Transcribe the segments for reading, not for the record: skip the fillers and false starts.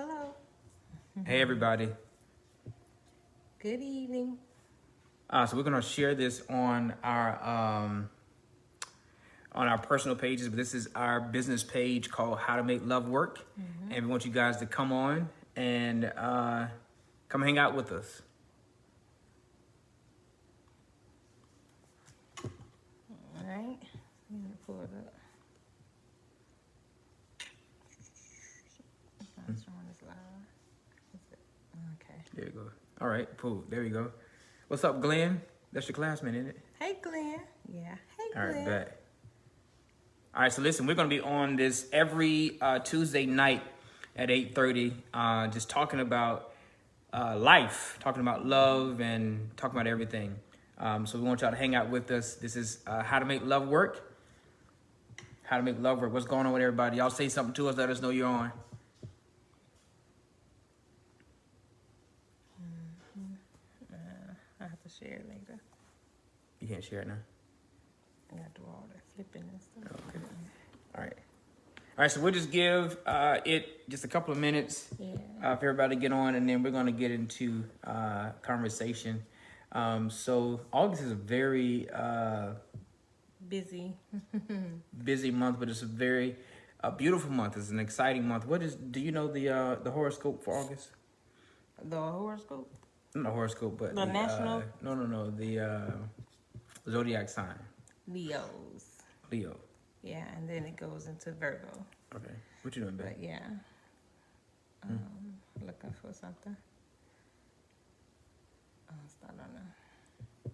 Hello. Hey everybody. Good evening. So we're gonna share this on our personal pages, but this is our business page called How to Make Love Work, and we want you guys to come on and come hang out with us. All right. I'm gonna pull it up. It's not showing this live. Okay. There you go. All right, cool. There we go. What's up, Glenn? That's your classmate, isn't it? Hey, Glenn. Yeah. Hey, All right, Glenn. bet. All right, so listen, we're gonna be on this every Tuesday night at 8:30, just talking about life, talking about love, and talking about everything. So we want y'all to hang out with us. This is How to Make Love Work. How to Make Love Work. What's going on with everybody? Y'all say something to us. Let us know you're on. I have to share it later. You can't share it now. I gotta do all that flipping and stuff. Okay. All right. All right, so we'll just give it just a couple of minutes Yeah. for everybody to get on, and then we're going to get into conversation. So August is a very Busy. busy month, but it's a very beautiful month. It's an exciting month. Do you know the horoscope for August? The horoscope. Not the horoscope, but The national? No, the zodiac sign, Leos. Leo. Yeah, and then it goes into Virgo. Okay, what you doing, babe? But yeah. Looking for something. I'll start on that.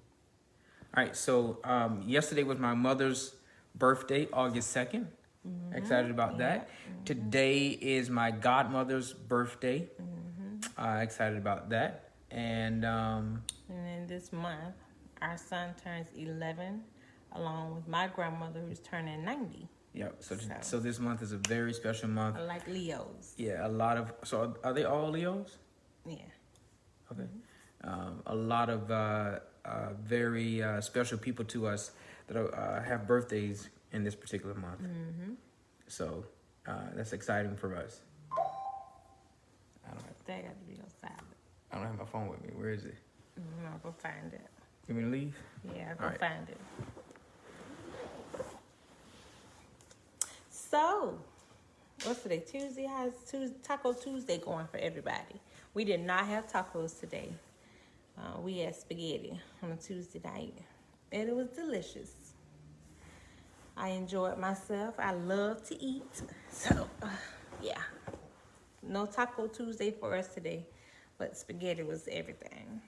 All right, so yesterday was my mother's birthday, August 2nd. Excited about that. Today is my godmother's birthday. Excited about that. And And then this month, our son turns 11, along with my grandmother, who's turning 90. yep, so this month is a very special month. I like Leos. Yeah, so are they all Leos? Yeah. Okay. A lot of very special people to us that have birthdays in this particular month. So that's exciting for us. That got to be on silent. I don't have my phone with me. Where is it? I'll go find it. You want me to leave? Yeah, I'll go All right. find it. So, what's today? Tuesday? How's Taco Tuesday going for everybody? We did not have tacos today. We had spaghetti on a Tuesday night, and it was delicious. I enjoyed myself. I love to eat. So, yeah. No Taco Tuesday for us today, but spaghetti was everything.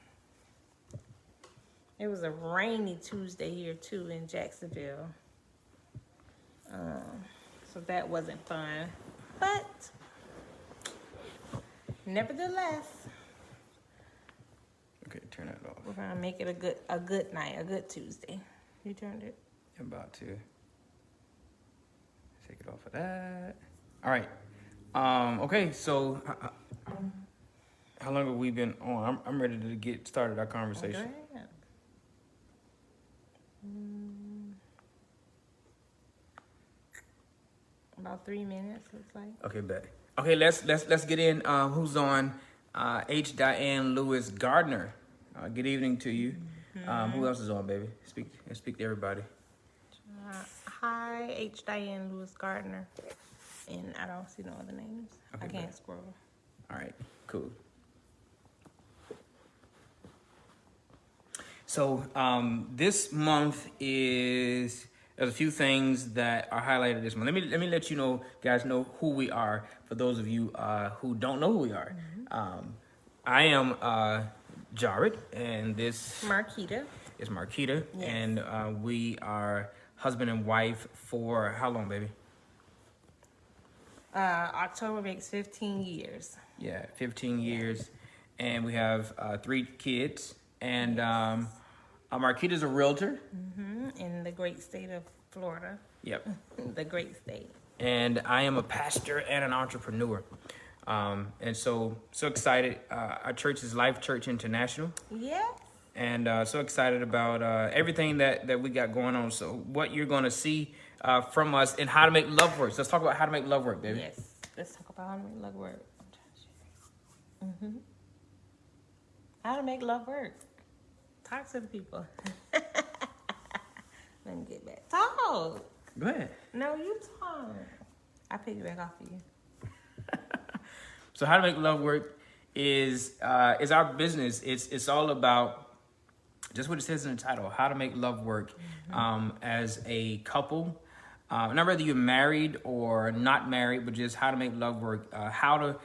It was a rainy Tuesday here, too, in Jacksonville. So that wasn't fun. But, nevertheless, Okay, turn that off. we're going to make it a good night, a good Tuesday. You turned it? I'm about to take it off of that. All right. Okay, so how long have we been on? I'm ready to get started our conversation. Okay. About 3 minutes, looks like. Okay, bet. Okay, let's get in. Who's on? H. Diane Lewis Gardner. Good evening to you. Who else is on, baby? Speak to everybody. Hi, H. Diane Lewis Gardner. And I don't see no other names. Okay, I can't bet. scroll. All right, cool. So this month there's a few things that are highlighted this month. Let me let you guys know who we are. For those of you who don't know who we are, I am Jared, and this Marquita. is Marquita, Yes. and we are husband and wife for how long, baby? October makes 15 years. Yeah, 15 years, and we have 3 kids. And Marquita's a realtor. In the great state of Florida. Yep. The great state. And I am a pastor and an entrepreneur. And so excited. Our church is Life Church International. Yes. And so excited about everything that we got going on. So what you're going to see from us and how to make love work. So let's talk about how to make love work, baby. Yes. Let's talk about how to make love work. How to make love work. Talk to the people. Let me get back. Talk. Go ahead. No, you talk. I pick it back off of you. So how to make love work is our business. It's all about just what it says in the title, how to make love work as a couple. Not whether you're married or not married, but just how to make love work. How to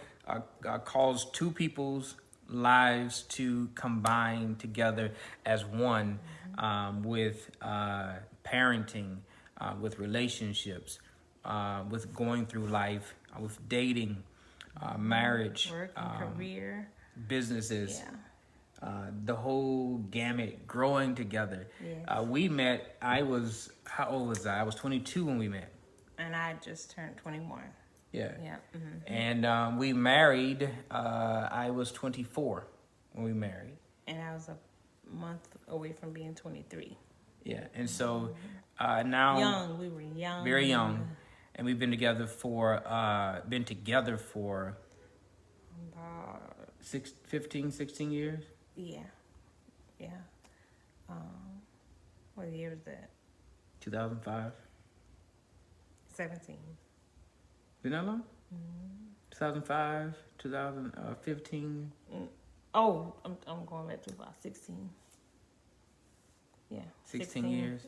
cause two people's lives to combine together as one with parenting, with relationships, with going through life, with dating, marriage, Work and career. businesses. Yeah. The whole gamut, growing together. Yes. We met, how old was I? I was 22 when we met. And I just turned 21. Yeah. Yeah. And we married, I was 24 when we married. And I was a month away from being 23. Yeah. And so now. Young. We were young. Very young. And we've been together for About 15, 16 years. Yeah. Yeah. What year was that? 2005. 17. Been that long? 2005, 2015. Oh, I'm going back to about 16. Yeah. 16 years.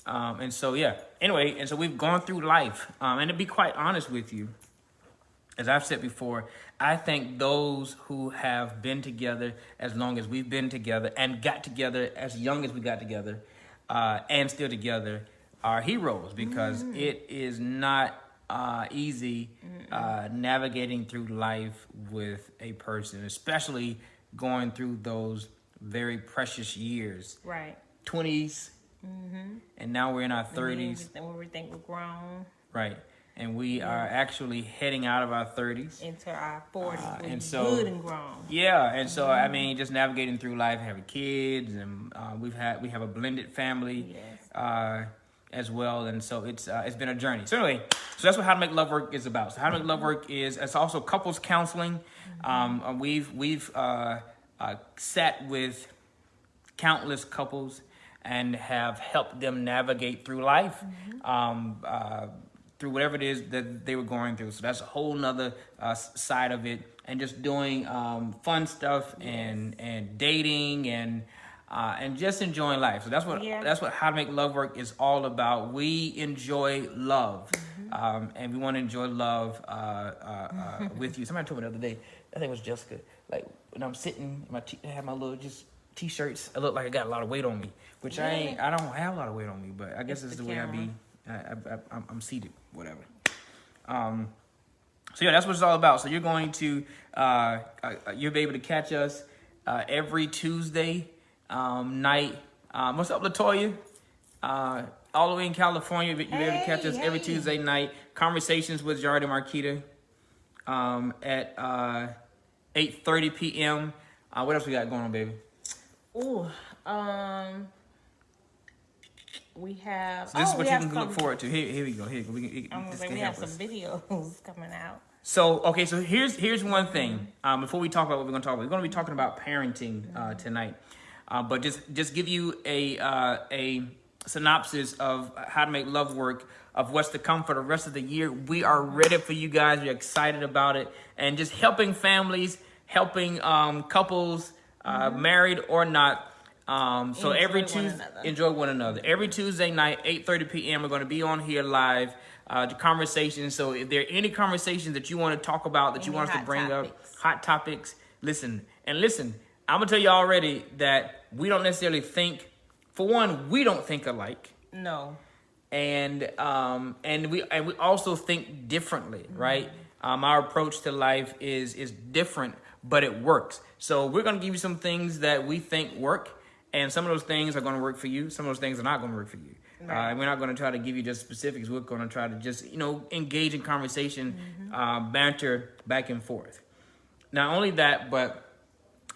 And so, yeah. Anyway, and so we've gone through life. And to be quite honest with you, as I've said before, I think those who have been together as long as we've been together and got together as young as we got together and still together are heroes, because it is not easy navigating through life with a person, especially going through those very precious years. Right. 20s, and now we're in our 30s. When we think we're grown. Right. And we are actually heading out of our 30s. Into our 40s. And so, good and grown. Yeah. And so, I mean, just navigating through life, having kids, and we have a blended family as well. And so it's been a journey. So anyway, so that's what How to Make Love Work is about. So How to Make Love Work it's also couples counseling. We've sat with countless couples and have helped them navigate through life, through whatever it is that they were going through. So that's a whole nother side of it, and just doing fun stuff and dating and just enjoying life. So that's what How to Make Love Work is all about. We enjoy love, and we want to enjoy love with you. Somebody told me the other day, I think it was Jessica, like when I'm sitting, I have my little just T-shirts, I look like I got a lot of weight on me, which I don't have a lot of weight on me, but I guess it's the way I be. I'm seated, whatever. So yeah, that's what it's all about. So you're going to you'll be able to catch us every Tuesday night. What's up, Latoya? All the way in California, you'll be able to catch us every Tuesday night. Conversations with Jared and Marquita at 8:30 p.m. What else we got going on, baby? Ooh, we have. So this is what you can look forward to. Here we go. We have some videos coming out. So okay, so here's one thing. Before we talk about what we're going to talk about, we're going to be talking about parenting tonight. But just give you a synopsis of how to make love work, of what's to come for the rest of the year. We are ready for you guys. We're excited about it, and just helping families, helping couples, married or not. So every Tuesday, enjoy one another. Every Tuesday night, 8:30 p.m. We're going to be on here live, the conversation. So if there are any conversations that you want to talk about, that you want us to bring up, hot topics, listen. I'm gonna tell you already that we don't necessarily think. For one, we don't think alike. No. And we also think differently, right? Our approach to life is different, but it works. So we're gonna give you some things that we think work. And some of those things are going to work for you. Some of those things are not going to work for you. Right. We're not going to try to give you just specifics. We're going to try to just, engage in conversation, banter back and forth. Not only that, but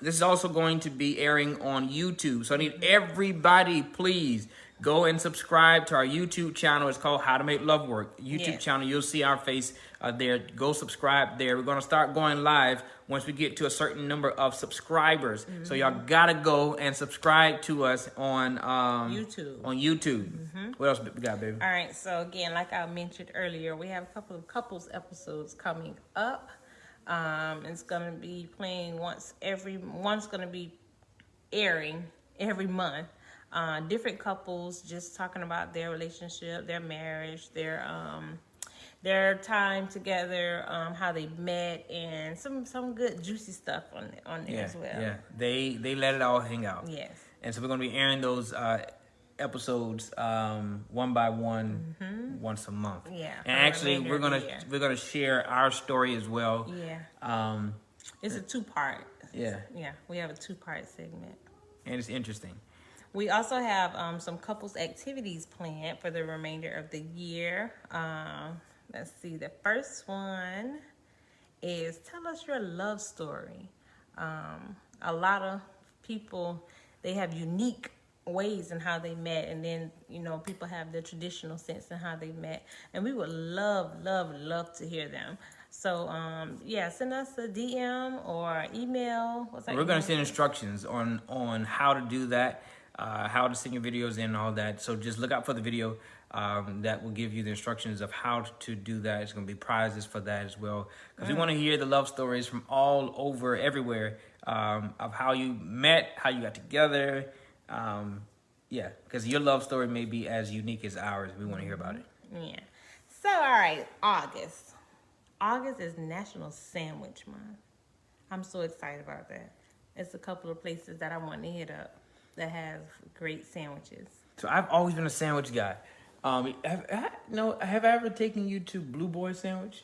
this is also going to be airing on YouTube. So I need everybody, please go and subscribe to our YouTube channel. It's called How to Make Love Work. YouTube Yes. channel. You'll see our face there. Go subscribe there. We're going to start going live once we get to a certain number of subscribers. So y'all got to go and subscribe to us on YouTube. On YouTube. What else we got, baby? All right, so again, like I mentioned earlier, we have a couple of couples episodes coming up. It's gonna be playing one's gonna be airing every month. Different couples just talking about their relationship, their marriage, their time together, how they met, and some good juicy stuff on there as well. Yeah, they let it all hang out. Yes. And so we're gonna be airing those episodes one by one, once a month. Yeah. And actually, we're gonna share our story as well. Yeah. It's a 2-part. Yeah. Yeah, we have a 2-part segment. And it's interesting. We also have some couples activities planned for the remainder of the year. Let's see. The first one is tell us your love story. A lot of people, they have unique ways in how they met, and then people have the traditional sense in how they met, and we would love to hear them. So send us a DM or email. We're gonna send instructions on how to do that, how to send your videos in and all that. So just look out for the video that will give you the instructions of how to do that. It's gonna be prizes for that as well, because we want to hear the love stories from all over, everywhere, of how you met, how you got together. Because your love story may be as unique as ours. We want to hear about it. Yeah. So, all right, August. August is National Sandwich Month. I'm so excited about that. It's a couple of places that I want to hit up that have great sandwiches. So I've always been a sandwich guy. Have I ever taken you to Blue Boy Sandwich?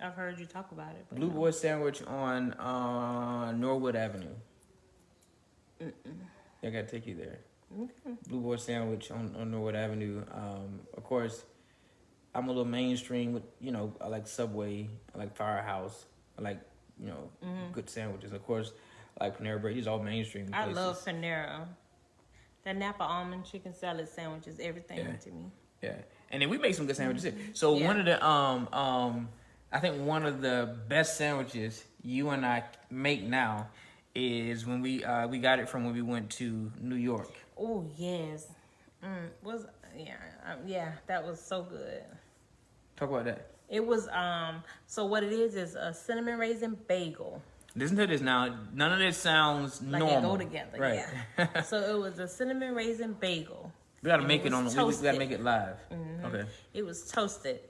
I've heard you talk about it. Blue Boy Sandwich on Norwood Avenue. I gotta take you there. Okay. Blue Boy Sandwich on Norwood Avenue. Of course, I'm a little mainstream with, I like Subway, I like Firehouse, I like, good sandwiches. Of course, I like Panera Bread. These are all mainstream places. I love Panera. That Napa almond chicken salad sandwich is everything to me. Yeah, and then we make some good sandwiches too. So one of the I think one of the best sandwiches you and I make now is when we got it from when we went to New York. Oh yes, that was so good. Talk about that. It was so what it is a cinnamon raisin bagel. Listen to this now. None of this sounds like normal. They go together, right? Yeah. So it was a cinnamon raisin bagel. We gotta make it on. We gotta make it live. Okay. It was toasted,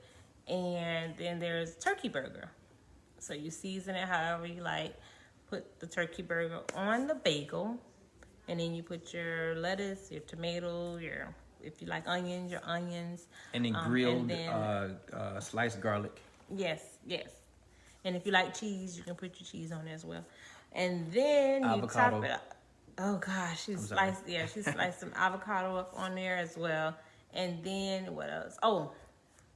and then there's turkey burger. So you season it however you like. Put the turkey burger on the bagel, and then you put your lettuce, your tomato, if you like onions, your onions. And then grilled sliced garlic. Yes. And if you like cheese, you can put your cheese on there as well. And then avocado. You top it up. Oh gosh, she sliced some avocado up on there as well. And then what else? Oh,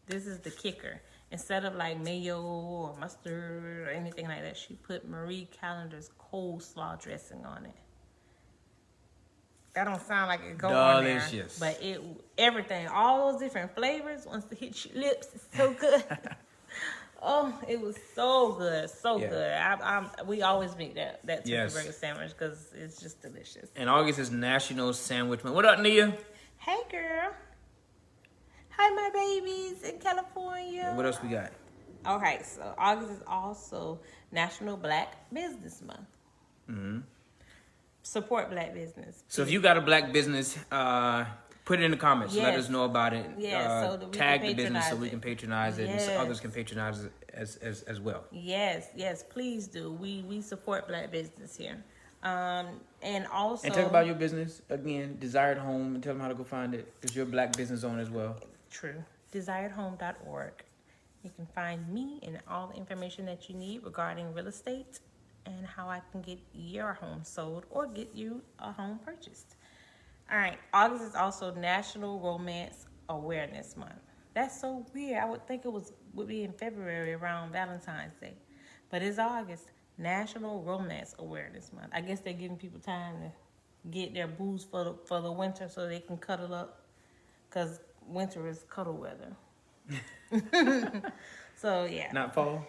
this is the kicker. Instead of like mayo or mustard or anything like that, she put Marie Callender's coleslaw dressing on it. That don't sound like it go on there, but everything, all those different flavors, once it hits your lips, it's so good. Oh, it was so good, good. We always make that turkey burger sandwich because it's just delicious. And August is National Sandwich Month. What up, Nia? Hey, girl. Hi, my babies in California. What else we got? Okay, so August is also National Black Business Month. Mm-hmm. Support Black business. So if you got a black business, put it in the comments. Let us know about it. So that we tag can the business so we can patronize it, and so others can patronize it as well. Yes, please do. We support black business here. And also... And talk about your business, again, Desired Home, and tell them how to go find it, because you're a black business owner as well. True. DesiredHome.org. You can find me and all the information that you need regarding real estate and how I can get your home sold or get you a home purchased. All right. August is also National Romance Awareness Month. That's so weird. I would think it would be in February around Valentine's Day. But it's August. National Romance Awareness Month. I guess they're giving people time to get their booze for the winter so they can cuddle up, because winter is cuddle weather. So yeah, Not fall.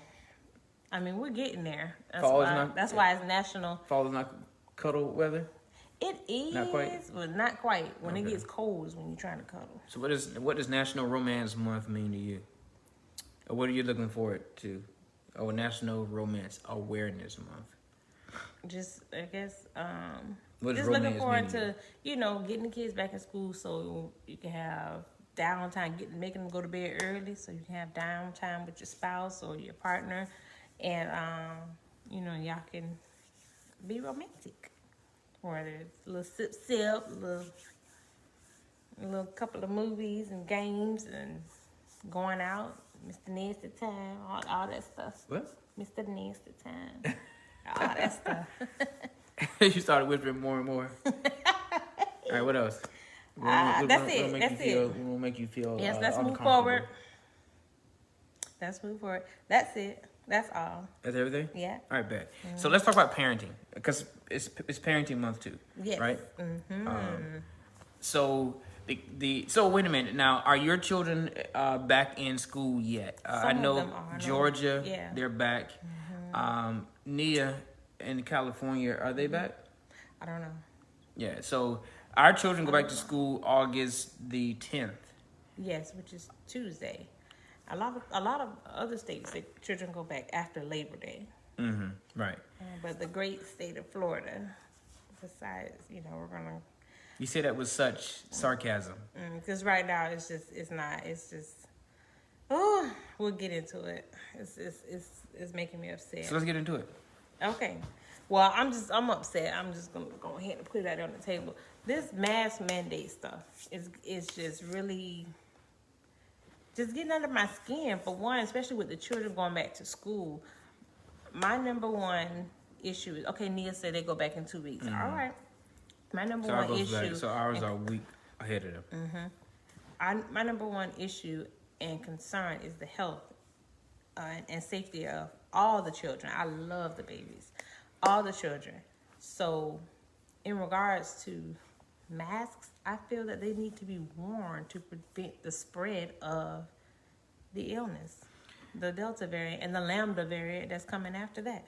I mean we're getting there. Fall is not. That's why it's national. Fall is not cuddle weather. It is, Not quite? but not quite. When it Okay. gets cold is when you're trying to cuddle. So what does National Romance Month mean to you? Or what are you looking forward to? Oh, National Romance Awareness Month. Just I guess What does just looking romance forward mean to you? to getting the kids back in school so you can have downtime, making them go to bed early so you can have downtime with your spouse or your partner, and y'all can be romantic. Whether it's a little sip, a little couple of movies and games and going out, Mr. Nasty Time, all that stuff. What? Mr. Nasty Time, all that stuff. You started whispering more and more. All right, what else? That's it. We'll make you feel. Yes, let's move uncomfortable. forward. Let's move forward. That's it. That's all. That's everything? Yeah. All right, bet. So let's talk about parenting, because it's parenting month too. Yes. Right? So so wait a minute. Now, are your children back in school yet? I Some of know them are, no. Georgia, Yeah. they're back. Nia in California, are they back? I don't know. Yeah. So our children go back to school August the 10th. Yes, which is Tuesday. A lot of other states, the children go back after Labor Day. Mm-hmm. Right. But the great state of Florida, besides, we're gonna. You say that with such sarcasm. Because right now it's not. Oh, we'll get into it. It's making me upset. So let's get into it. Okay. Well, I'm upset. I'm just gonna go ahead and put that on the table. This mask mandate stuff is just really just getting under my skin, for one, especially with the children going back to school. My number one issue is, okay, Nia said they go back in 2 weeks. All right. My number one issue. So ours are a week ahead of them. My number one issue and concern is the health and safety of all the children. I love the babies, all the children. So in regards to masks, I feel that they need to be worn to prevent the spread of the illness, the Delta variant and the Lambda variant that's coming after that.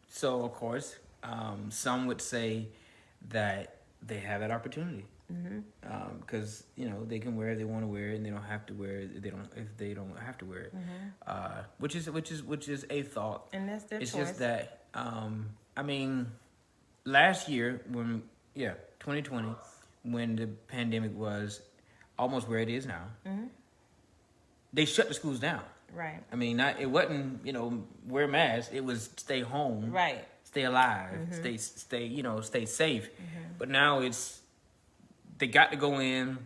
So, of course, some would say that they have that opportunity because they can wear it, they want to wear it, and they don't have to wear it if they don't have to wear it, which is a thought. And that's their it's choice. just that last year 2020, when the pandemic was almost where it is now, they shut the schools down. Right. It wasn't wear masks. It was stay home. Right. Stay alive. Stay safe. But now they got to go in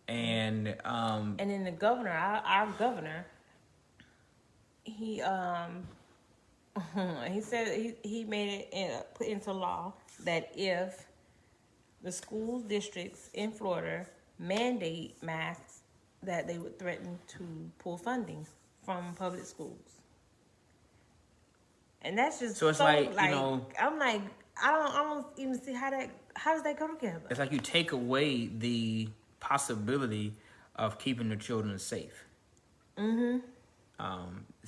and then the governor, our governor, he said he made it put into law that if the school districts in Florida mandate masks, that they would threaten to pull funding from public schools. And that's just so it's I'm like, I don't even see how does that go together? it's like you take away the possibility of keeping the children safe. So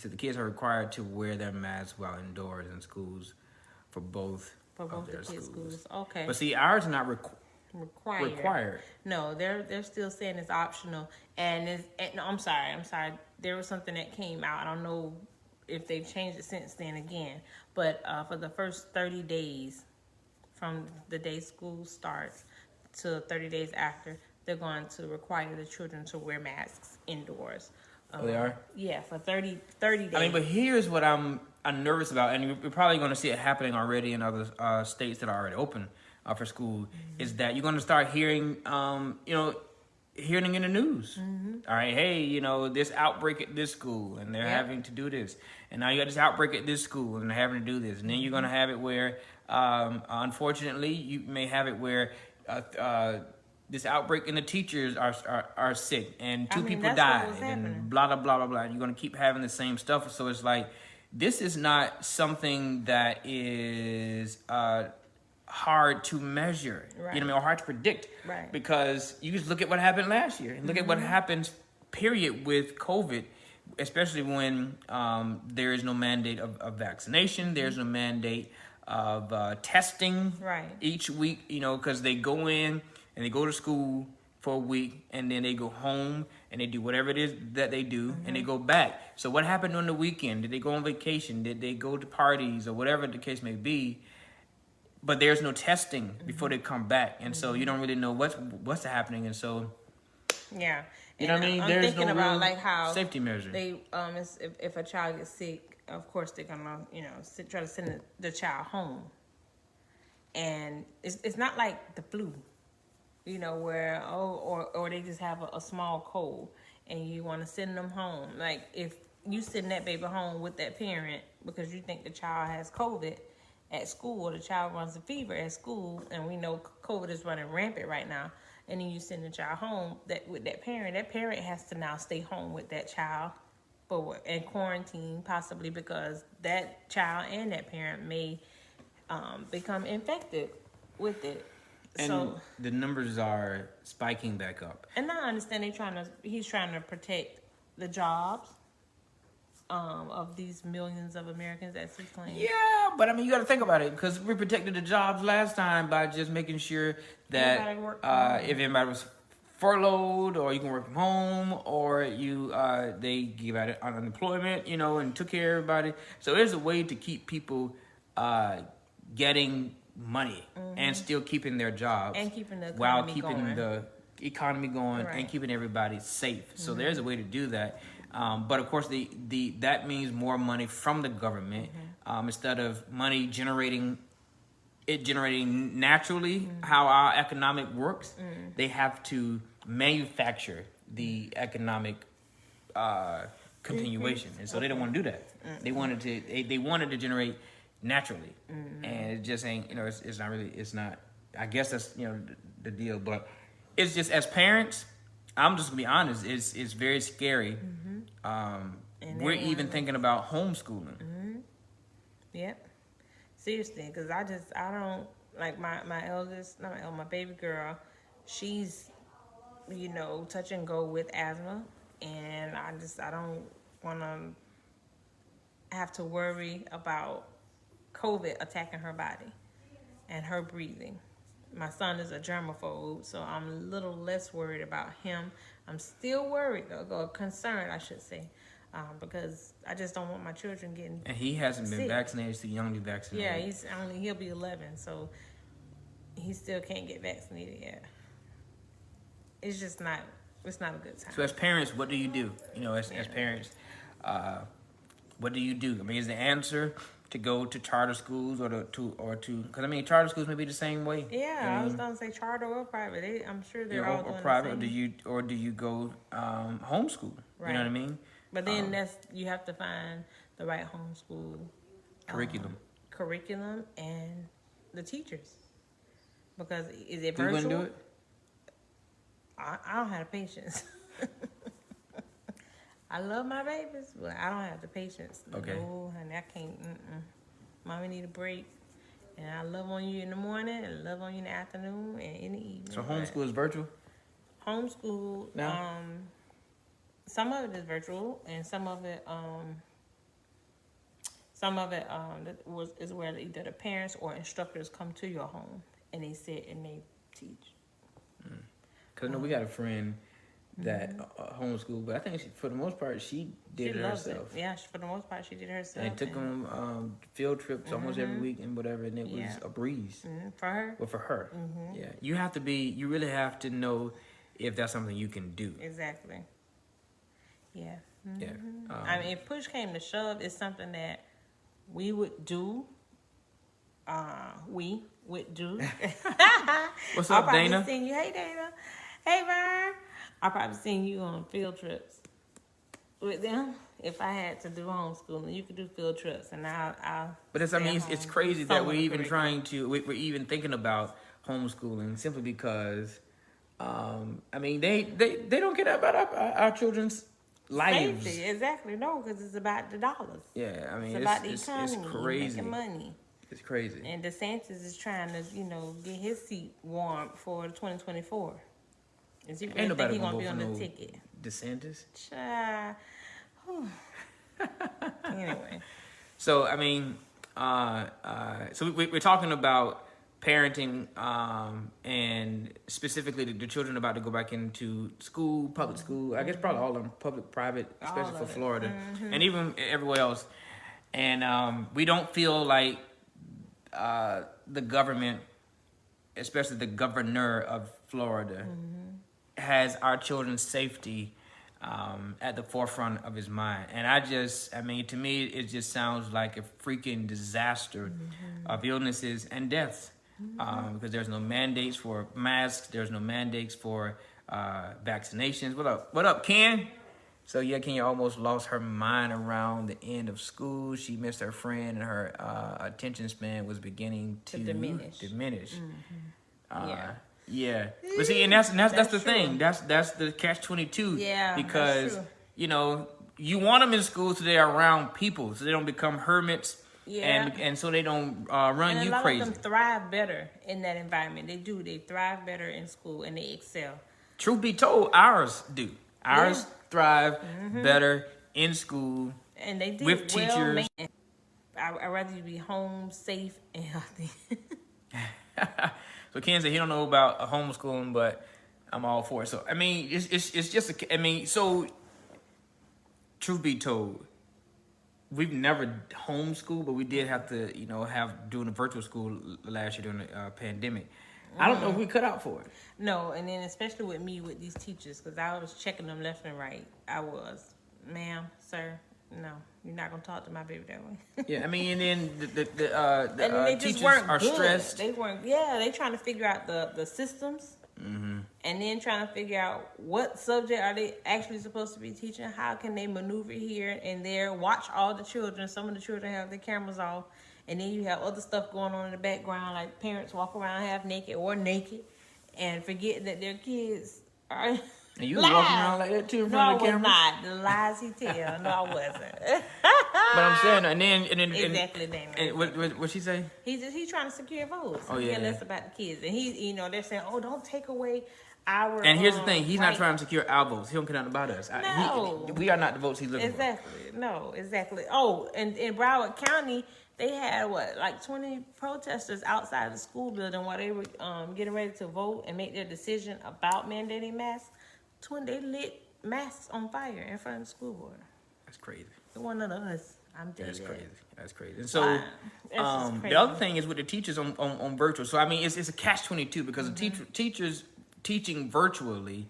the kids are required to wear their masks while indoors in schools for both For both the kids' schools. Okay. But see, ours are not Required. No, they're still saying it's optional. And no, I'm sorry. There was something that came out. I don't know if they've changed it since then again. But for the first 30 days from the day school starts to 30 days after, they're going to require the children to wear masks indoors. They are? Yeah, for 30 days. But here's what I'm nervous about, and you're probably going to see it happening already in other states that are already open for school, is that you're going to start hearing, hearing in the news. All right, hey, this outbreak at this school, and they're having to do this. And now you got this outbreak at this school, and they're having to do this. And then you're going to have it where, unfortunately, you may have it where this outbreak and the teachers are sick, and two people died, and blah, blah, blah, blah, blah. And you're going to keep having the same stuff. So it's like, this is not something that is hard to measure, Right. you know what I mean, or hard to predict. Right. Because you just look at what happened last year and look at what happens, period, with COVID, especially when there is no mandate of vaccination, there's no mandate of testing Right. each week, you know, because they go in and they go to school for a week and then they go home and they do whatever it is that they do and they go back. So what happened on the weekend? Did they go on vacation? Did they go to parties or whatever the case may be? But there's no testing before they come back, and so you don't really know what's happening, and so Yeah. you know what I mean. I'm There's thinking no about real like how safety measure. they if a child gets sick, of course they're gonna try to send the child home, and it's not like the flu, where or they just have a small cold and you want to send them home. Like if you send that baby home with that parent because you think the child has COVID at school, or the child runs a fever at school, and we know COVID is running rampant right now, and then you send the child home with that parent has to now stay home with that child and quarantine, possibly because that child and that parent may become infected with it. And so the numbers are spiking back up. And I understand he's trying to protect the jobs of these millions of Americans that he claims. Yeah, but I mean, you got to think about it, because we protected the jobs last time by just making sure that if anybody was furloughed, or you can work from home, or they give out unemployment, and took care of everybody. So there's a way to keep people getting money and still keeping their jobs and keeping the economy while keeping going. the economy going and keeping everybody safe. So there's a way to do that. But of course, that means more money from the government instead of money generating naturally. How our economic works, they have to manufacture the economic continuation, and so they don't want to do that. They wanted to generate naturally, and it just ain't. It's not really. It's not. I guess that's the deal, but it's just, as parents, I'm just gonna be honest. It's very scary. We're even thinking about homeschooling. Yep. Seriously, because I don't like my eldest, my baby girl. She's touch and go with asthma, and I don't want to have to worry about COVID attacking her body and her breathing. My son is a germaphobe, so I'm a little less worried about him. I'm still worried, or concerned, I should say, because I just don't want my children getting And he hasn't been sick. vaccinated. He's too young to be vaccinated. Yeah, he'll be 11, so he still can't get vaccinated yet. It's just not. It's not a good time. So as parents, what do you do? As parents, what do you do? I mean, is the answer to go to charter schools or because I mean, charter schools may be the same way. Yeah, I was gonna say charter or private. I'm sure they're all doing private. the same. Or do you go homeschool? Right. You know what I mean? But then you have to find the right homeschool curriculum and the teachers, because is it virtual? You wouldn't do it? I don't have the patience. I love my babies, but I don't have the patience. Okay. No, honey, I can't. Mommy need a break, and I love on you in the morning, and love on you in the afternoon, and in the evening. So homeschool is virtual? Homeschool. No. Some of it is virtual, and some of it is where either the parents or instructors come to your home and they sit and they teach. Because we got a friend that homeschooled, but I think for the most part she did it herself. Yeah, for the most part she did it herself. And it took them field trips almost every week and whatever, and it was a breeze. For her. Well, for her, yeah. You really have to know if that's something you can do. Exactly. Yeah. Yeah. I mean, if push came to shove, it's something that we would do. What's I'll up, probably Dana? seen you. Hey, Dana. Hey, Vern. I'll probably seen you on field trips with them. If I had to do homeschooling, you could do field trips, and I'll But it's crazy that we're even curriculum. we're even thinking about homeschooling simply because, I mean, they don't care about our children's lives. Safety, exactly. No, because it's about the dollars. Yeah, I mean, It's about the it's economy, crazy. making money. It's crazy. And DeSantis is trying to, get his seat warm for 2024. Is he Ain't really think nobody he gonna gonna be vote on for the no ticket? DeSantis. Child. Whew. Anyway. So I mean, so we're talking about parenting, and specifically the children about to go back into school, public school. I guess probably all of them, public, private, especially for Florida, and even everywhere else. And we don't feel like the government, especially the governor of Florida, has our children's safety at the forefront of his mind. And to me, it just sounds like a freaking disaster of illnesses and deaths. Because there's no mandates for masks, there's no mandates for vaccinations. What up, Ken? So yeah, Kenya almost lost her mind around the end of school. She missed her friend, and her attention span was beginning to diminish. Yeah, but see, and that's the thing. That's the catch-22. Yeah, because that's true. You want them in school so they're around people, so they don't become hermits. Yeah. And so they don't run And you a lot crazy. of them thrive better in that environment. They do. They thrive better in school and they excel. Truth be told, ours do. Ours thrive better in school. And they do with teachers. I'd rather you be home, safe, and healthy. So Ken said he don't know about homeschooling, but I'm all for it. So I mean, it's just so truth be told, we've never homeschooled, but we did have to have doing a virtual school last year during the pandemic. I don't know if we cut out for it. No, and then especially with me with these teachers, because I was checking them left and right. I was, ma'am, sir, no, you're not gonna talk to my baby that way. Yeah, I mean, and then they teachers just weren't are good. stressed. They weren't. Yeah, they trying to figure out the systems, and then trying to figure out what subject are they actually supposed to be teaching. How can they maneuver here and there? Watch all the children. Some of the children have their cameras off, and then you have other stuff going on in the background, like parents walk around half naked or naked, and forget that their kids are. And you was walking around like that too in front of the camera? No, I was not. The lies he tell. No, I wasn't. But I'm saying, and then Exactly, Damon. And what she say? He's trying to secure votes. Oh, yeah. Less about the kids, and they're saying, oh, don't take away our. And here's the thing: he's right. not trying to secure our votes. He don't care nothing about us. No. We are not the votes he's looking Exactly. No, exactly. Oh, and in Broward County, they had like 20 protesters outside the school building while they were getting ready to vote and make their decision about mandating masks. They lit masks on fire in front of the school board. That's crazy. It wasn't us. I'm dead. That's crazy. And so, the other thing is with the teachers on virtual. So I mean, it's a catch-22 because the teachers teaching virtually.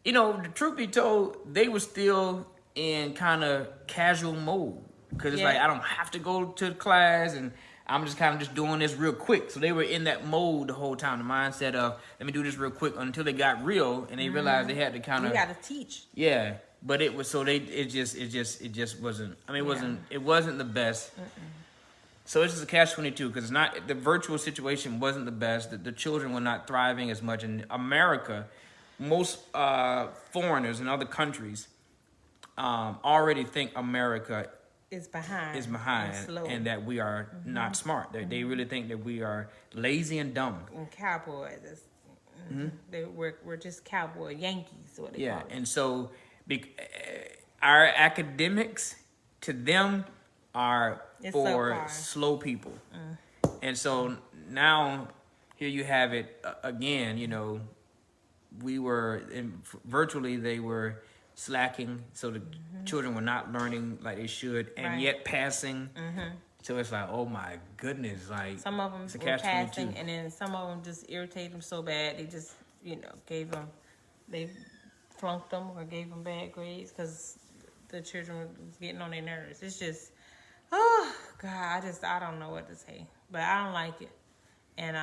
The truth be told, they were still in kind of casual mode because it's like I don't have to go to class and I'm just kind of just doing this real quick. So they were in that mode the whole time, the mindset of let me do this real quick until they got real and they realized they had to kind of. You got to teach. Yeah, but it was so it just wasn't. I mean, it wasn't the best. So it's just a catch-22 because it's not the virtual situation wasn't the best. The children were not thriving as much in America. Most foreigners in other countries already think America is behind and that we are not smart. They really think that we are lazy and dumb. And cowboys. We're just cowboy Yankees, what they call it. And so our academics to them are for slow people. And so now here you have it again, we were virtually they were slacking, so the children were not learning like they should, and yet passing. So it's like, oh my goodness, like some of them were passing, and then some of them just irritated them so bad they just they flunked them or gave them bad grades because the children was getting on their nerves. It's just, oh God, I don't know what to say, but I don't like it, and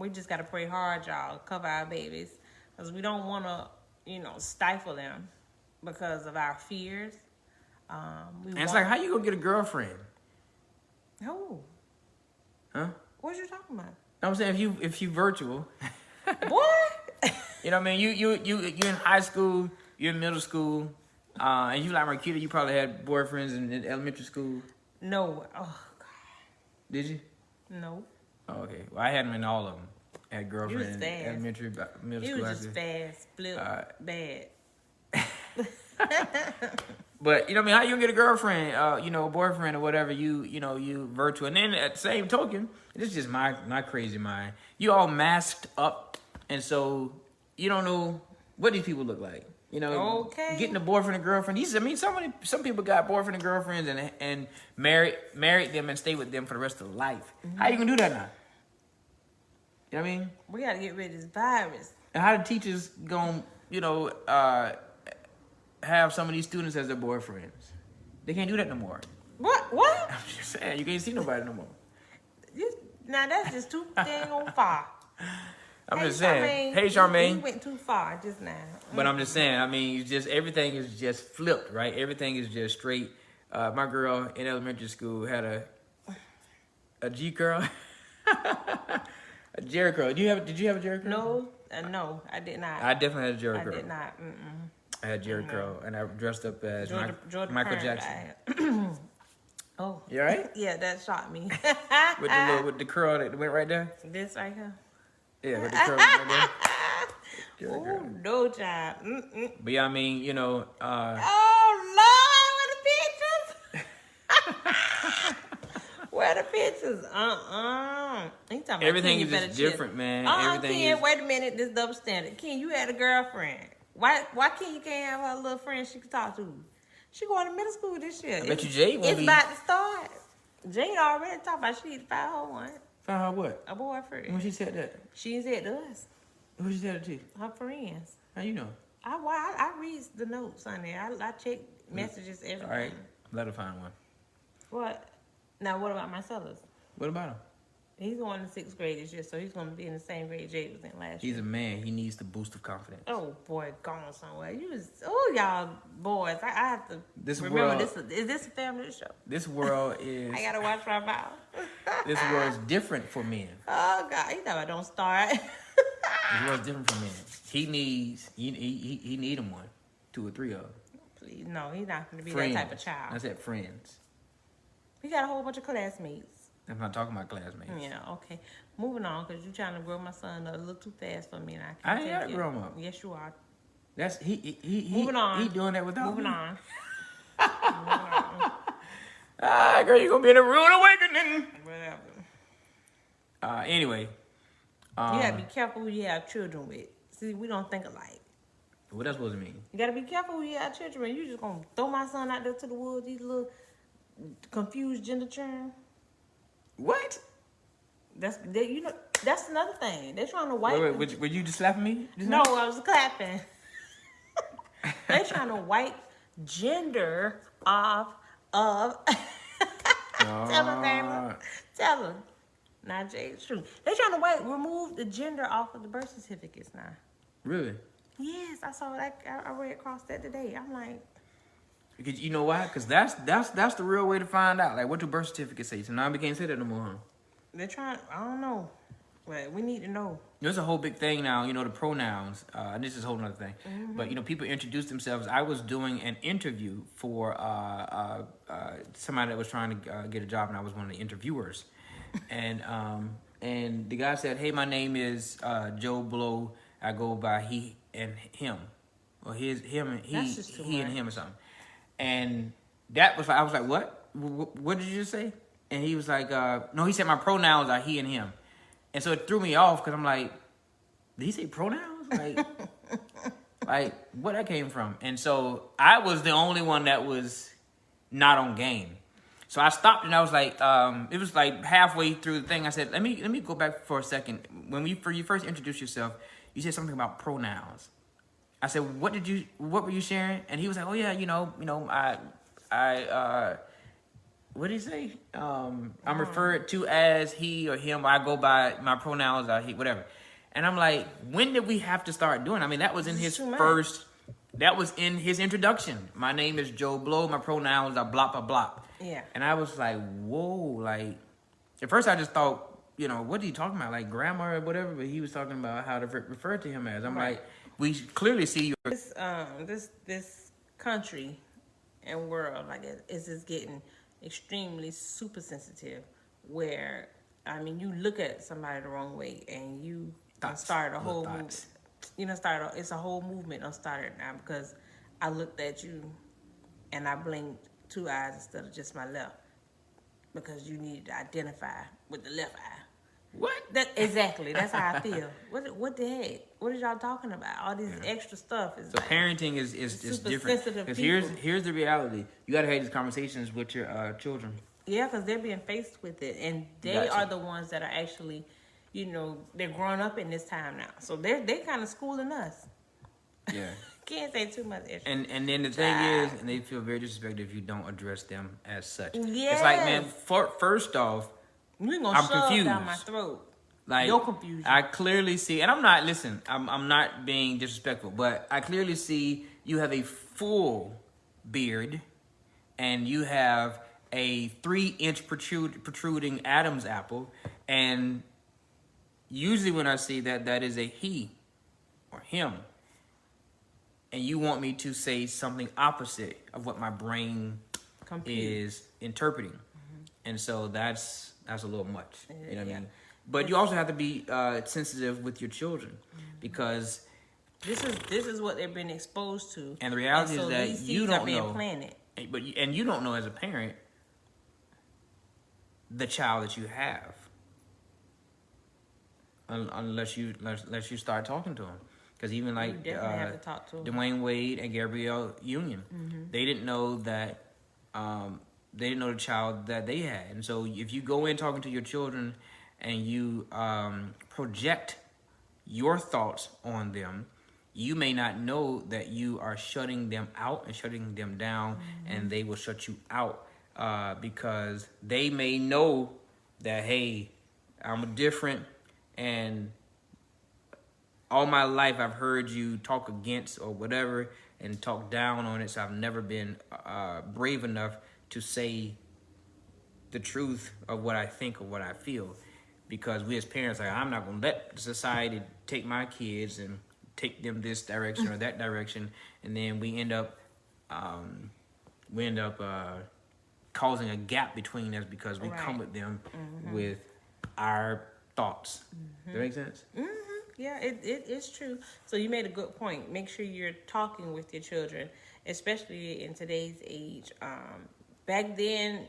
we just gotta pray hard, y'all, cover our babies, because we don't want to stifle them because of our fears. And it's like, how you gonna get a girlfriend? Who? Huh? What you talking about? I'm saying if you virtual. What? You know what I mean? You in high school, you're in middle school, and you like Marquita, you probably had boyfriends in elementary school. No. Oh God. Did you? No. Oh, okay. Well, I had them in all of them. I had You girlfriend was in fast. elementary, middle You school. was just fast, flip, bad. But you know, what I mean, how you gonna get a girlfriend, you know, a boyfriend or whatever? You virtual, and then at the same token, this is just my crazy mind. You all masked up, and so you don't know what these people look like. You know, Okay. getting a boyfriend and girlfriend. I mean, some people got boyfriend and girlfriends and married them and stayed with them for the rest of their life. How you gonna do that now? You know what I mean? We gotta get rid of this virus. And how the teachers gonna, have some of these students as their boyfriends? They can't do that no more. What? I'm just saying, you can't see nobody no more. Now that's just too dang on far. I'm just saying. Hey, Charmaine. You went too far just now. But I'm just saying, I mean, it's just everything is just flipped, right? Everything is just straight. My girl in elementary school had a G curl, a Jerry curl. Did you have a Jerry curl? No, I did not. I definitely had a Jerry curl. I did not. Mm-mm. I had Jerry curl, and I dressed up as Jordan Michael Kern, Jackson. Oh. You all right? Yeah, that shocked me. with the curl that went right there. This right here. Yeah, with the curl right there. Jerry Oh, curl. no job. But yeah, I mean, you know. Oh Lord, where the pictures? Where the pictures? Everything is just different, man. Everything Ken, is. wait a minute. This double standard. Ken, you had a girlfriend. Why Ken you can't have her little friend she can talk to? She going to middle school this year. I bet you Jade won't It's be. about to start. Jade already talking about she need to find her one. Find her what? A boyfriend. When she said that? She said to us. Who she said it to? Her friends. How you know? I read the notes on there. I check messages every All right, time. let her find one. What? Now what about Marcellus? What about him? He's going to 6th grade this year, so he's going to be in the same grade Jade was in last He's year. a man. He needs the boost of confidence. Oh boy, gone somewhere. Y'all boys. I have to This remember world- this. Is this a family show? This world is. I gotta watch my mouth. This world is different for men. Oh God, you know I don't start. This world's different for men. He needs. He need him one, 2 or 3 of them. Please, no, he's not going to be Friends. that type of child. I said friends. We got a whole bunch of classmates. I'm not talking about classmates. Yeah, okay. Moving on, because you're trying to grow my son up a little too fast for me, and I can't ain't take gotta it. grow him up. Yes, you are. That's he. Moving on. He doing that without Moving me. on. Moving on. Ah, girl, you gonna be in a rude awakening. Whatever. Anyway. You gotta be careful who you have children with. See, we don't think alike. What that supposed to mean? You gotta be careful who you have children with. You just gonna throw my son out there to the woods, these little confused gender churn. What? That's another thing. They're trying to wipe. Wait, were you just slapping me? No, I was clapping. They're trying to wipe gender off of. Tell them, Dana. Tell them. Not Jay, it's true. They're trying to remove the gender off of the birth certificates now. Really? Yes, I saw that. I read across that today. I'm like, Because you know why? Because that's the real way to find out. Like, what do birth certificates say? So now we can't say that no more, huh? they're trying. I don't know. But we need to know. There's a whole big thing now, you know, the pronouns. And this is a whole other thing. Mm-hmm. But, you know, people introduce themselves. I was doing an interview for somebody that was trying to get a job, and I was one of the interviewers. And the guy said, "Hey, my name is Joe Blow. I go by he and him, or him and That's just too he and much. him or something." And that was like, I was like, "What? What did you just say?" And he was like, "No, he said my pronouns are he and him." And so it threw me off because I'm like, "Did he say pronouns? Like, like where that came from?" And so I was the only one that was not on game. So I stopped and I was like, it was like halfway through the thing. I said, let me go back for a second. When you first introduced yourself, you said something about pronouns. I said, what were you sharing? And he was like, oh yeah, what did he say? I'm referred to as he or him. I go by my pronouns are he, whatever. And I'm like, when did we have to start doing? I mean, that was in his first. That was in his introduction. My name is Joe Blow. My pronouns are blah blah blah. Yeah. And I was like, whoa, like, at first I just thought, what are you talking about? Like grammar or whatever, but he was talking about how to refer to him as. I'm like, we clearly see you. This country and world, like, is just getting extremely super sensitive where, I mean, you look at somebody the wrong way and you Thoughts. start a whole Thoughts. it's a whole movement on started now because I looked at you and I blinked 2 eyes instead of just my left because you needed to identify with the left eye. What? Exactly. That's how I feel. What the heck? What are y'all talking about? All this extra stuff is So like, parenting is super different. sensitive Because people. here's the reality. You got to have these conversations with your children. Yeah, because they're being faced with it, and they Gotcha. are the ones that are actually, they're growing up in this time now, so they kind of schooling us. Yeah. Can't say too much extra. And then the thing is, and they feel very disrespected if you don't address them as such. Yes. It's like, man, first off, You ain't gonna I'm shove confused. down my throat. like Your confusion. I clearly see, and I'm not being disrespectful, but I clearly see you have a full beard, and you have a 3-inch protruding Adam's apple, and usually when I see that, that is a he or him. And you want me to say something opposite of what my brain is interpreting. And so that's a little much. You know what I mean? But you also have to be sensitive with your children because this is what they've been exposed to. And the reality so is that these you seeds are don't being know. planted. And you don't know as a parent the child that you have unless you start talking to them. Because even like definitely have to talk to 'em. Dwayne Wade and Gabrielle Union, they didn't know that they didn't know the child that they had. And so if you go in talking to your children and you project your thoughts on them, you may not know that you are shutting them out and shutting them down, and they will shut you out because they may know that, hey, I'm different, and all my life I've heard you talk against or whatever and talk down on it, so I've never been brave enough to say the truth of what I think or what I feel. Because we as parents, like, I'm not going to let society take my kids and take them this direction or that direction, and then we end up causing a gap between us because we come with them with our thoughts. Does that make sense? Yeah, it's true. So you made a good point. Make sure you're talking with your children, especially in today's age. Back then,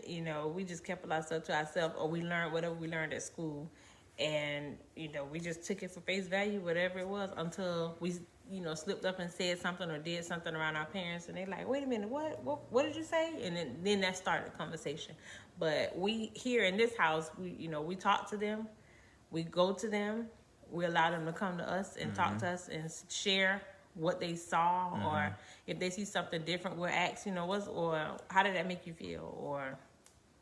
we just kept a lot of stuff to ourselves, or we learned whatever we learned at school. And, we just took it for face value, whatever it was, until we, slipped up and said something or did something around our parents. And they're like, wait a minute, what did you say? And then that started the conversation. But we, here in this house, we talk to them. We go to them. We allow them to come to us and talk to us and share what they saw, or if they see something different, we'll ask, or how did that make you feel, or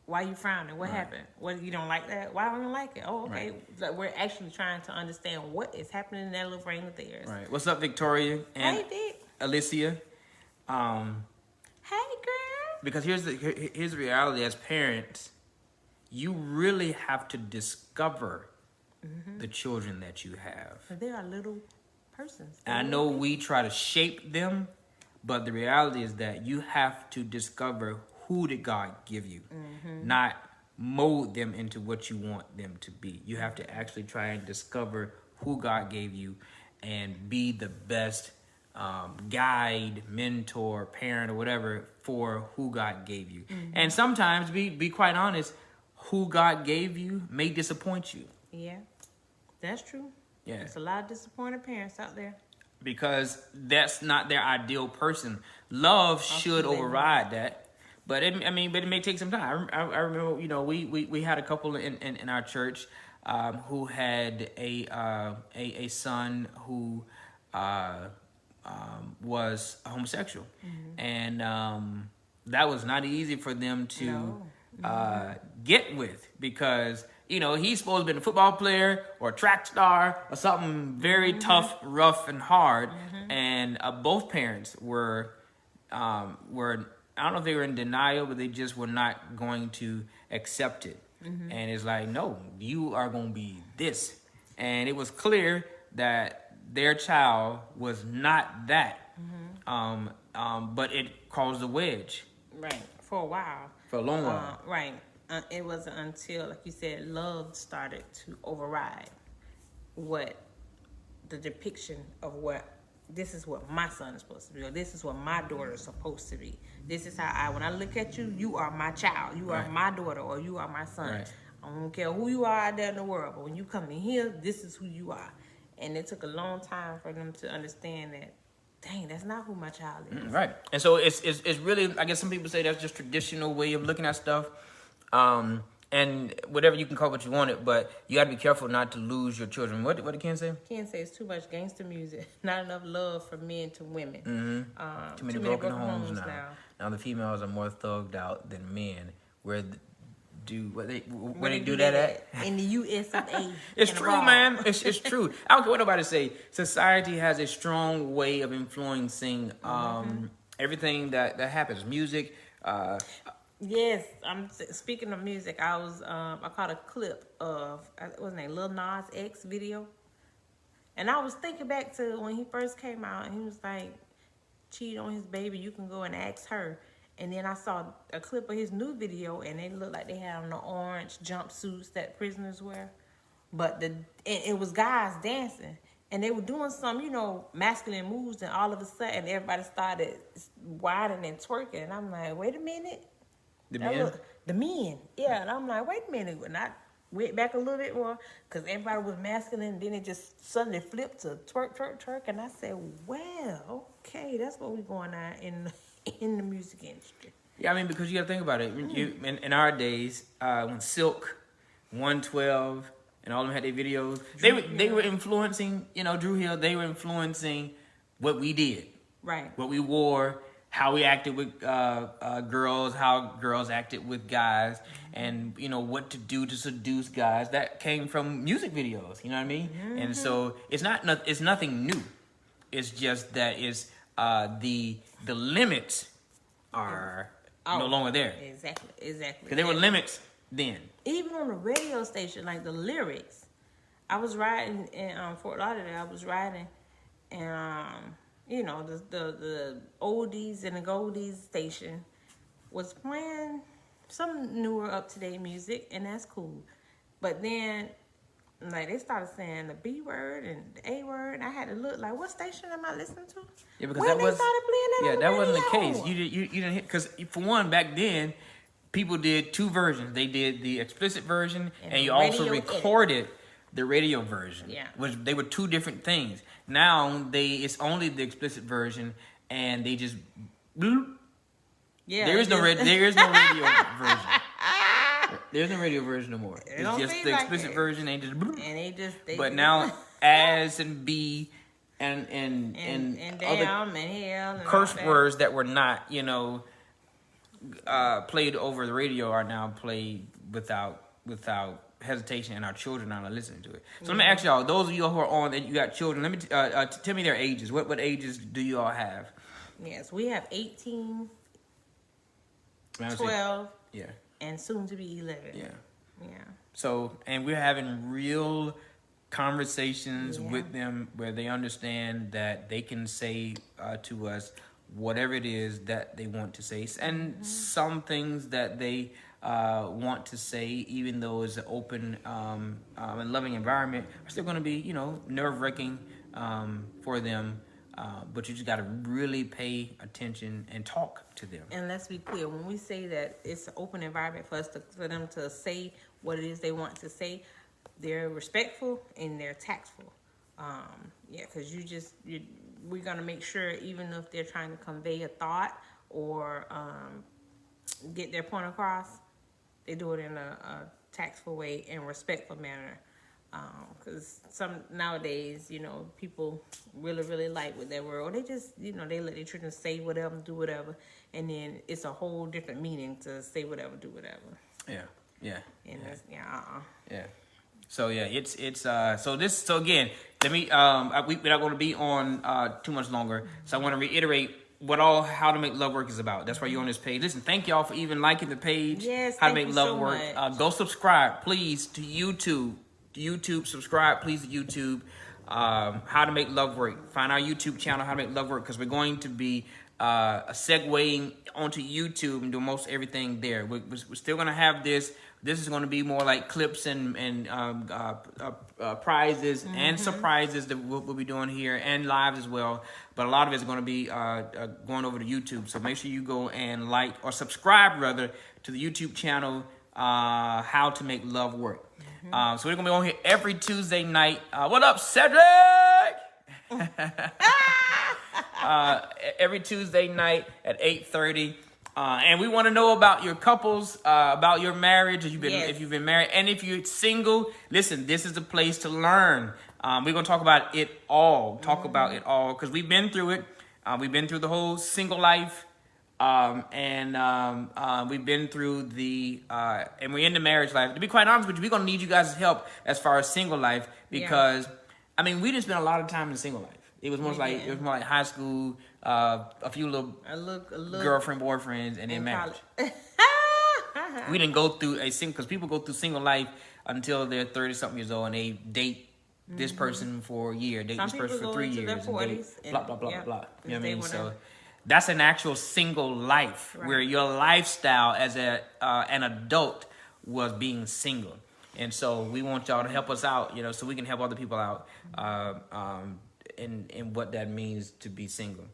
why you frowning, what happened, what, you don't like that, why don't you like it, oh, okay. Like, we're actually trying to understand what is happening in that little brain of theirs. Right. What's up, Victoria and Hey, Vic. Alicia? Hey, girl. Because here's the reality. As parents, you really have to discover the children that you have. They are little persons. And I know we try to shape them, but the reality is that you have to discover who did God give you, not mold them into what you want them to be. You have to actually try and discover who God gave you and be the best guide, mentor, parent, or whatever for who God gave you. And sometimes, be quite honest, who God gave you may disappoint you. Yeah, that's true. Yeah. There's a lot of disappointed parents out there. Because that's not their ideal person. Love should override that. But it may take some time. I remember, we had a couple in our church who had a son who was homosexual, and that was not easy for them to get with, because he's supposed to be a football player or a track star or something very tough, rough, and hard, and both parents were I don't know if they were in denial, but they just were not going to accept it. And it's like, no, you are going to be this. And it was clear that their child was not that. But it caused a wedge. Right. For a while. For a long while. Right. it wasn't until, like you said, love started to override what the depiction of what this is what my son is supposed to be, or this is what my daughter is supposed to be. This is how when I look at you, you are my child, you are my daughter, or you are my son. Right. I don't care who you are out there in the world, but when you come in here, this is who you are. And it took a long time for them to understand that, dang, that's not who my child is. Right. And so it's really, I guess some people say that's just traditional way of looking at stuff. And whatever, you can call what you want it, but you got to be careful not to lose your children. What did Ken say? Ken says too much gangster music, not enough love from men to women. Mm-hmm. Too many broken homes now. Now the females are more thugged out than men. Where they do that at? In the U.S. of A. It's true, man. It's true. I don't care what nobody say. Society has a strong way of influencing everything that happens. Music. Yes, I'm speaking of music. I caught a clip of what's his name, Lil Nas X video, and I was thinking back to when he first came out, and he was like, "Cheat on his baby, you can go and ask her." And then I saw a clip of his new video, and they looked like they had on the orange jumpsuits that prisoners wear, but it was guys dancing, and they were doing some, masculine moves, and all of a sudden everybody started whining and twerking, and I'm like, wait a minute. The men? The men, yeah. And I'm like, wait a minute. And I went back a little bit more because everybody was masculine. And then it just suddenly flipped to twerk, twerk, twerk. And I said, well, okay, that's what we're going on in the music industry. Yeah, I mean, because you got to think about it. In our days, when Silk, 112, and all of them had their videos, they were influencing, Drew Hill, they were influencing what we did. Right. What we wore. How we acted with girls, how girls acted with guys, and what to do to seduce guys. That came from music videos. You know what I mean? Mm-hmm. And so it's nothing new. It's just that it's the limits are no longer there. Exactly. Because there were limits then. Even on the radio station, like the lyrics. I was riding in Fort Lauderdale. I was riding, and the oldies and the goldies station was playing some newer up-to-date music, and that's cool. But then, like, they started saying the B word and the A word, and I had to look like, what station am I listening to? Yeah, because when they started playing that on the wasn't the radio? case. You didn't hit, because for one, back then, people did two versions. They did the explicit version, and you also recorded the radio version. Yeah. Which they were two different things. Now it's only the explicit version, and they just bloop. Yeah. There is no radio version. There's no radio version no more. It's just the explicit version. They just bloop. And but now as and B and damn other and hell and curse words that were not played over the radio are now played without hesitation, and our children are not listening to it. So let me ask y'all, those of you who are on and you got children, let me tell me their ages. What ages do you all have? Yes, we have 18, 12, and soon to be 11. Yeah. So, and we're having real conversations with them where they understand that they can say to us whatever it is that they want to say, and some things that they want to say, even though it's an open and loving environment, are still going to be, nerve-wracking for them. But you just got to really pay attention and talk to them. And let's be clear, when we say that it's an open environment for them to say what it is they want to say, they're respectful and they're tactful. Because we're going to make sure, even if they're trying to convey a thought or get their point across, they do it in a tactful way and respectful manner. Because nowadays, people really, really like what they were, or they just, they let their children say whatever, do whatever, and then it's a whole different meaning to say whatever, do whatever. Yeah. So So again, let me. We're not going to be on too much longer. So I want to reiterate how to make love work is about. That's why you're on this page. Listen, thank y'all for even liking the page. Yes, how to make love so work. Go subscribe, please, to YouTube. Subscribe, please, to YouTube. How to make love work. Find our YouTube channel, How to Make Love Work, because we're going to be segueing onto YouTube and do most everything there. We're still gonna have this. This is going to be more like clips and prizes and surprises that we'll be doing here, and lives as well. But a lot of it's going to be going over to YouTube. So make sure you go and like or subscribe rather to the YouTube channel, How to Make Love Work. So we're going to be on here every Tuesday night. What up, Cedric? Every Tuesday night at 8:30. And we want to know about your couples, about your marriage, if you've been married, and if you're single. Listen, this is the place to learn. We're gonna talk about it all. About it all because we've been through it. We've been through the whole single life, and we've been through and we're in the marriage life. To be quite honest with you, we're gonna need you guys' help as far as single life because, I mean, we just spent a lot of time in single life. It was more like high school, a few little girlfriend, boyfriends, and then marriage. We didn't go through because people go through single life until they're 30-something years old and they date this person for a year, date this person for 3 years, and blah, blah, blah, blah. You know what I mean? So that's an actual single life where your lifestyle as an adult was being single. And so we want y'all to help us out, so we can help other people out. In what that means to be single.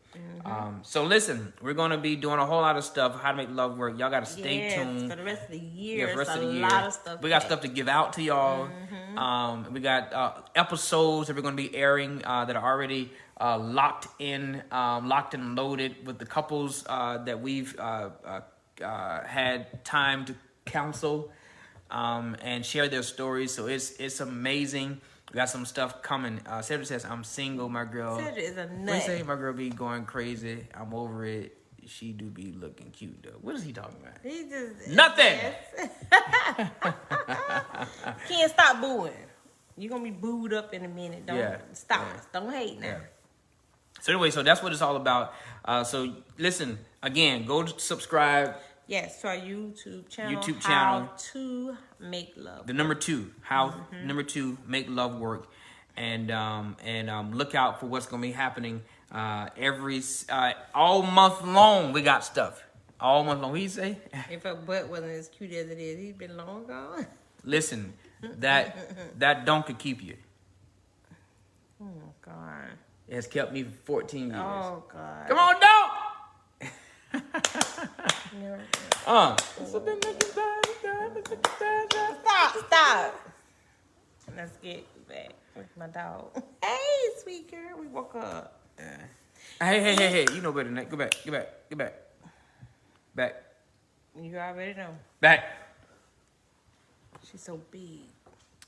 So listen, we're going to be doing a whole lot of stuff, how to make love work. Y'all got to stay tuned. For the rest of the year. For the rest of the year. Lot of stuff. We got stuff to give out to y'all. We got episodes that we're going to be airing that are already locked and loaded with the couples that we've had time to counsel and share their stories. So it's amazing. We got some stuff coming. Cedric says, I'm single, my girl. Cedric is a nut. What say? My girl be going crazy. I'm over it. She do be looking cute, though. What is he talking about? He just... Nothing! Can't stop booing. You're going to be booed up in a minute. Don't stop. Yeah. Don't hate now. Yeah. So anyway, so that's what it's all about. So listen, again, go subscribe. Yes, to our YouTube channel. How to Make Love. The number 2, number 2, make love work, and look out for what's gonna be happening all month long. We got stuff all month long. What do you say? If her butt wasn't as cute as it is, he'd been long gone. Listen, that don't could keep you. Oh God. It has kept me for 14 years. Oh God. Come on, don't. Stop. Let's get back with my dog. Hey, sweet girl. We woke up. Yeah. Hey. You know better than that. Go back. Back. You already know. Back. She's so big.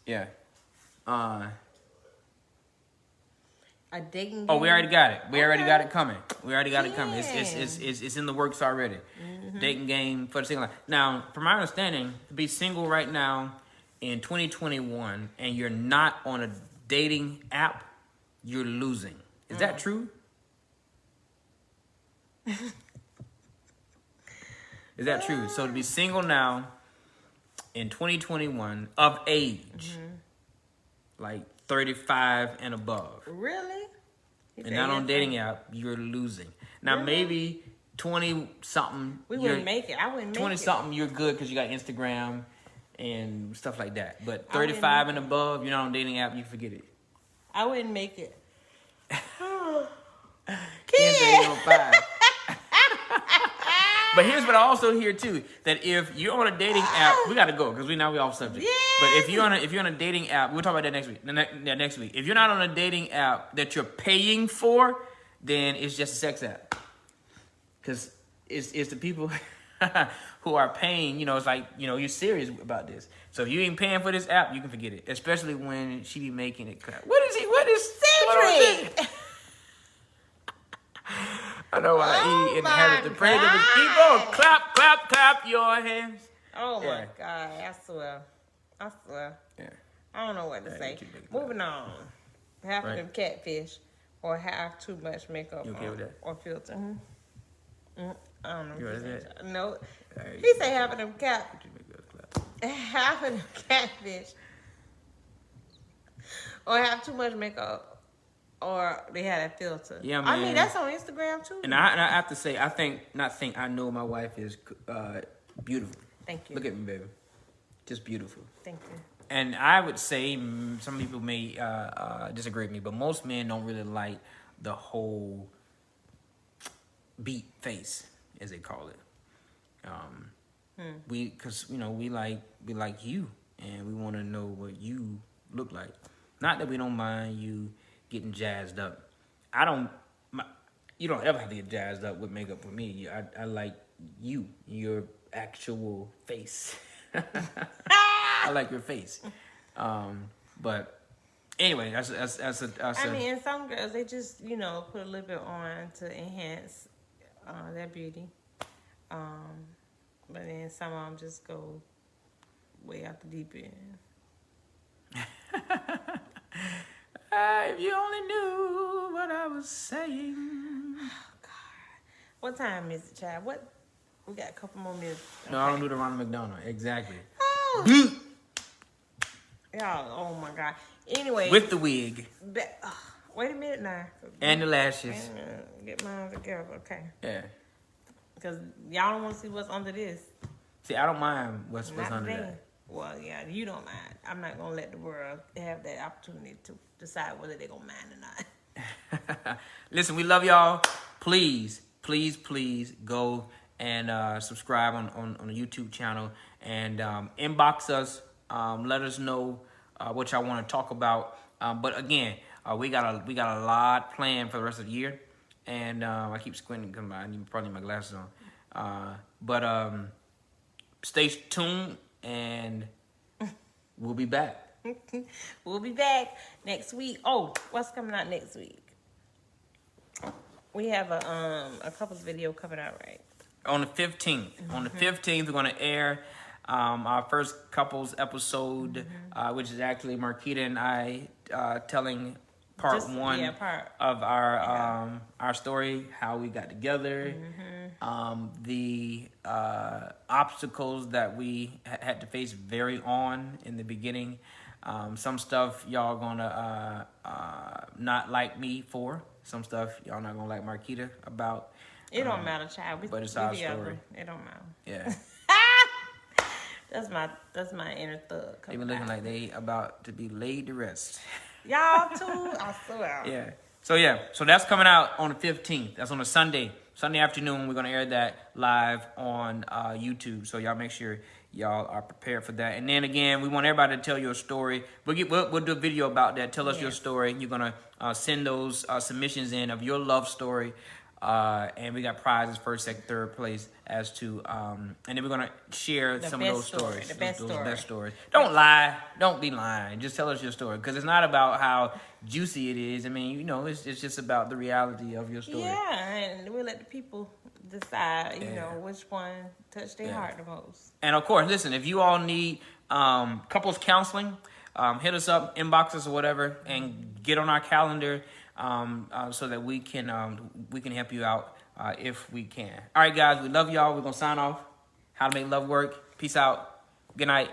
Yeah. A dating game? Oh, we already got it. We already got it coming. It's in the works already. Dating game for the single life. Now, from my understanding, to be single right now in 2021 and you're not on a dating app, you're losing. Is that true? Is that true? So to be single now in 2021 of age, like 35 and above. Really? And not on dating app, you're losing. Now, maybe 20-something. We wouldn't make it. I wouldn't make it. 20-something, you're good because you got Instagram and stuff like that. But 35 and above, you're not on dating app, you forget it. I wouldn't make it. Can't say you're on 5. But here's what I also hear too: that if you're on a dating app, we gotta go because we off subject. Yes. But if you're on a dating app, we'll talk about that next week. Next week, if you're not on a dating app that you're paying for, then it's just a sex app. Because it's the people who are paying. It's like you're serious about this. So if you ain't paying for this app, you can forget it. Especially when she be making it clap. What is Cedric? I know why he inherited the praise of his people. Clap your hands. Oh my God, I swear. Yeah. I don't know what to say. Moving on. Half of them catfish or have too much makeup you okay with that? Or filter. I don't know. You ready with that? No. Right. He say half of them half of them catfish or have too much makeup Or they had a filter. Yeah, I mean, man. that's on Instagram too. And I have to say, I know my wife is beautiful. Thank you. Look at me, baby. Just beautiful. Thank you. And I would say some people may disagree with me, but most men don't really like the whole beat face, as they call it. Because we like you, and we want to know what you look like. Not that we don't mind you getting jazzed up. You don't ever have to get jazzed up with makeup with me. I like you, your actual face. I like your face. But anyway, I mean, some girls, they just, put a little bit on to enhance their beauty. But then some of them just go way out the deep end. If you only knew what I was saying. Oh, God. What time is it, child? We got a couple more minutes. Okay. No, I don't do the Ronald McDonald. Exactly. Oh. Y'all, oh my God. Anyway. With the wig. Wait a minute now. And the lashes. Wait a minute. Get mine together, okay. Yeah. Because y'all don't want to see what's under this. See, I don't mind what's Not under today. that. Well, yeah, you don't mind. I'm not going to let the world have that opportunity to decide whether they're going to mind or not. Listen, we love y'all. Please go and subscribe on the YouTube channel and inbox us. Let us know what y'all want to talk about. But again, we got a lot planned for the rest of the year, and I keep squinting because I probably need my glasses on. But stay tuned, and we'll be back. We'll be back next week. Oh, what's coming out next week? We have a couples video coming out, right? On the 15th. On the 15th, we're going to air our first couples episode, which is actually Marquita and I telling part one of our story, how we got together, the obstacles that we had to face very on in the beginning. Some stuff y'all gonna not like me for. Some stuff y'all not gonna like Marquita about. It don't matter, child. But it's our story. It don't matter. Yeah. That's my inner thug. They been looking like they about to be laid to rest. Y'all too? I swear. Yeah. So that's coming out on the 15th. That's on a Sunday afternoon. We're gonna air that live on YouTube. So y'all make sure y'all are prepared for that. And then again, we want everybody to tell your story. We'll do a video about that. Tell us your story. You're gonna send those submissions in of your love story. And we got prizes, first, second, third place as to, and then we're going to share some of those stories. The best stories. Don't lie. Don't be lying. Just tell us your story. Because it's not about how juicy it is. I mean, it's just about the reality of your story. Yeah, and we'll let the people decide, which one touched their heart the most. And of course, listen, if you all need couples counseling, hit us up, inbox us or whatever, and get on our calendar. So that we can help you out if we can. All right, guys, we love y'all. We're gonna sign off. How to make love work. Peace out. Good night.